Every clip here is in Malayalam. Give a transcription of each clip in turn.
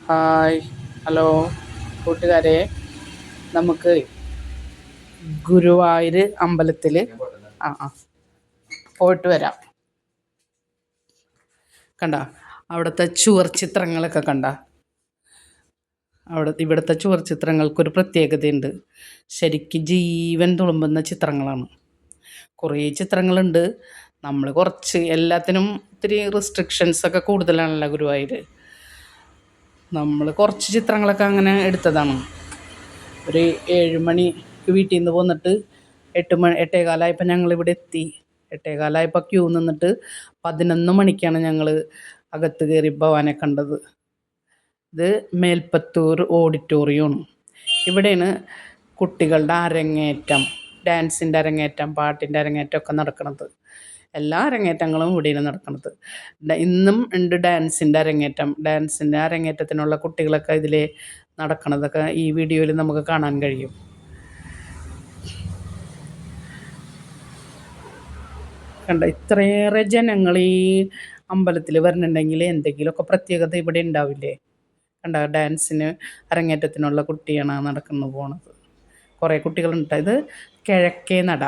ഹായ്, ഹലോ കൂട്ടുകാരെ. നമുക്ക് ഗുരുവായൂർ അമ്പലത്തിൽ പോയിട്ട് വരാം. കണ്ട അവിടുത്തെ ചുവർ ചിത്രങ്ങളൊക്കെ കണ്ട ഇവിടുത്തെ ചുവർ ചിത്രങ്ങൾക്കൊരു പ്രത്യേകതയുണ്ട്. ശരിക്കും ജീവൻ തുളുമ്പുന്ന ചിത്രങ്ങളാണ്. കുറേ ചിത്രങ്ങളുണ്ട്. നമ്മൾ കുറച്ച് എല്ലാത്തിനും ഇത്തിരി റെസ്ട്രിക്ഷൻസൊക്കെ കൂടുതലാണല്ലോ ഗുരുവായൂർ. നമ്മൾ കുറച്ച് ചിത്രങ്ങളൊക്കെ അങ്ങനെ എടുത്തതാണ്. ഒരു 7 മണിക്ക് വീട്ടിൽ നിന്ന് പോന്നിട്ട് 8:15 ഞങ്ങളിവിടെ എത്തി. 8:15 ക്യൂ നിന്നിട്ട് 11 മണിക്കാണ് ഞങ്ങൾ അകത്ത് കയറി ഭവാനെ കണ്ടത്. ഇത് മേൽപ്പത്തൂർ ഓഡിറ്റോറിയമാണ്. ഇവിടെയാണ് കുട്ടികളുടെ അരങ്ങേറ്റം, ഡാൻസിൻ്റെ അരങ്ങേറ്റം, പാട്ടിൻ്റെ അരങ്ങേറ്റം ഒക്കെ നടക്കുന്നത്. എല്ലാ അരങ്ങേറ്റങ്ങളും ഇവിടെയാണ് നടക്കുന്നത്. ഇന്നും ഉണ്ട് ഡാൻസിൻ്റെ അരങ്ങേറ്റത്തിനുള്ള കുട്ടികളൊക്കെ ഇതിൽ നടക്കണതൊക്കെ ഈ വീഡിയോയിൽ നമുക്ക് കാണാൻ കഴിയും. കണ്ട ഇത്രയേറെ ജനങ്ങൾ ഈ അമ്പലത്തിൽ വരണുണ്ടെങ്കിൽ എന്തെങ്കിലുമൊക്കെ പ്രത്യേകത ഇവിടെ ഉണ്ടാവില്ലേ? കണ്ട ഡാൻസിന് അരങ്ങേറ്റത്തിനുള്ള കുട്ടിയാണ് നടക്കുന്നു പോണത്. കുറേ കുട്ടികളുണ്ട്. ഇത് കിഴക്കേ നട.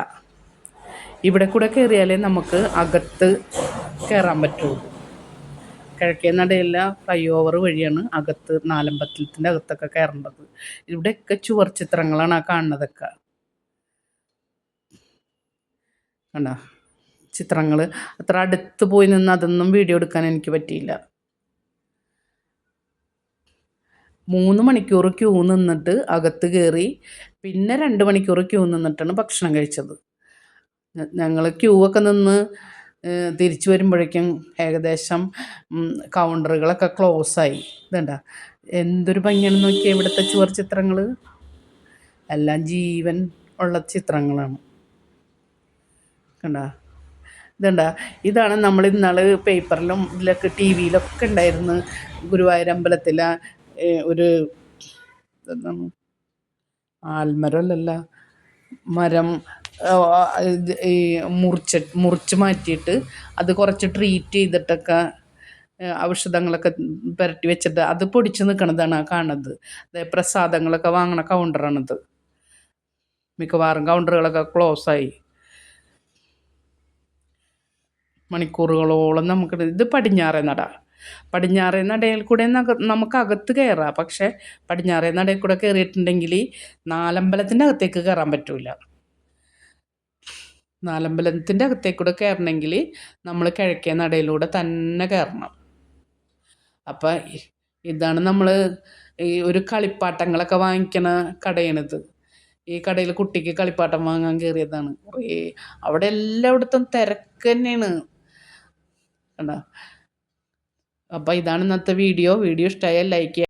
ഇവിടെ കൂടെ കയറിയാലേ നമുക്ക് അകത്ത് കയറാൻ പറ്റുള്ളൂ. കിഴക്കേ നടയില്ല, ഫ്ലൈ ഓവർ വഴിയാണ് അകത്ത് നാലമ്പലത്തിൻ്റെ അകത്തൊക്കെ കയറേണ്ടത്. ഇവിടെയൊക്കെ ചുവർ ചിത്രങ്ങളാണ് ആ കാണുന്നതൊക്കെ. കണ്ട ചിത്രങ്ങൾ അത്ര അടുത്ത് പോയി നിന്ന് അതൊന്നും വീഡിയോ എടുക്കാൻ എനിക്ക് പറ്റിയില്ല. 3 മണിക്കൂർ ക്യൂ നിന്നിട്ട് അകത്ത് കയറി. പിന്നെ 2 മണിക്കൂർ ക്യൂ നിന്നിട്ടാണ് ഭക്ഷണം കഴിച്ചത്. ഞങ്ങൾ ക്യൂ ഒക്കെ നിന്ന് തിരിച്ചു വരുമ്പോഴേക്കും ഏകദേശം കൗണ്ടറുകളൊക്കെ ക്ലോസായി. ഇതുണ്ട എന്തൊരു ഭംഗിയാണെന്ന് നോക്കിയാൽ ഇവിടുത്തെ ചുവർ ചിത്രങ്ങൾ. എല്ലാം ജീവൻ ഉള്ള ചിത്രങ്ങളാണ്. കണ്ട ഇതുണ്ട ഇതാണ് നമ്മൾ ഇന്നാൾ പേപ്പറിലും ഇതിലൊക്കെ ടി വിയിലൊക്കെ ഉണ്ടായിരുന്നു. ഗുരുവായൂർ അമ്പലത്തിലെ ഒരു ആൽമരമല്ല, മരം ഈ മുറിച്ച് മാറ്റിയിട്ട് അത് കുറച്ച് ട്രീറ്റ് ചെയ്തിട്ടൊക്കെ ഔഷധങ്ങളൊക്കെ പുരട്ടി വെച്ചിട്ട് അത് പൊടിച്ച് നിൽക്കണതാണ് ആ കാണുന്നത്. അതായത് പ്രസാദങ്ങളൊക്കെ വാങ്ങണ കൗണ്ടറാണിത്. മിക്കവാറും കൗണ്ടറുകളൊക്കെ ക്ലോസായി. മണിക്കൂറുകളോളം ഇത് പടിഞ്ഞാറേ നടയിൽ കൂടെ നമുക്ക് അകത്ത് കയറാം. പക്ഷേ പടിഞ്ഞാറേ നടയിൽ കൂടെ കയറിയിട്ടുണ്ടെങ്കിൽ നാലമ്പലത്തിൻ്റെ അകത്തേക്ക് കയറാൻ പറ്റില്ല. നാലമ്പലത്തിൻ്റെ അകത്തേക്കൂടെ കയറണമെങ്കിൽ നമ്മൾ കിഴക്കേ നടയിലൂടെ തന്നെ കയറണം. അപ്പം ഇതാണ് നമ്മൾ ഈ ഒരു കളിപ്പാട്ടങ്ങളൊക്കെ വാങ്ങിക്കണ കടയാണിത്. ഈ കടയിൽ കുട്ടിക്ക് കളിപ്പാട്ടം വാങ്ങാൻ കയറിയതാണ്. അവിടെ എല്ലായിടത്തും തിരക്ക് തന്നെയാണ്. കണ്ടോ? അപ്പോൾ ഇതാണ് ഇന്നത്തെ വീഡിയോ ഇഷ്ടമായാൽ ലൈക്ക് ചെയ്യുക.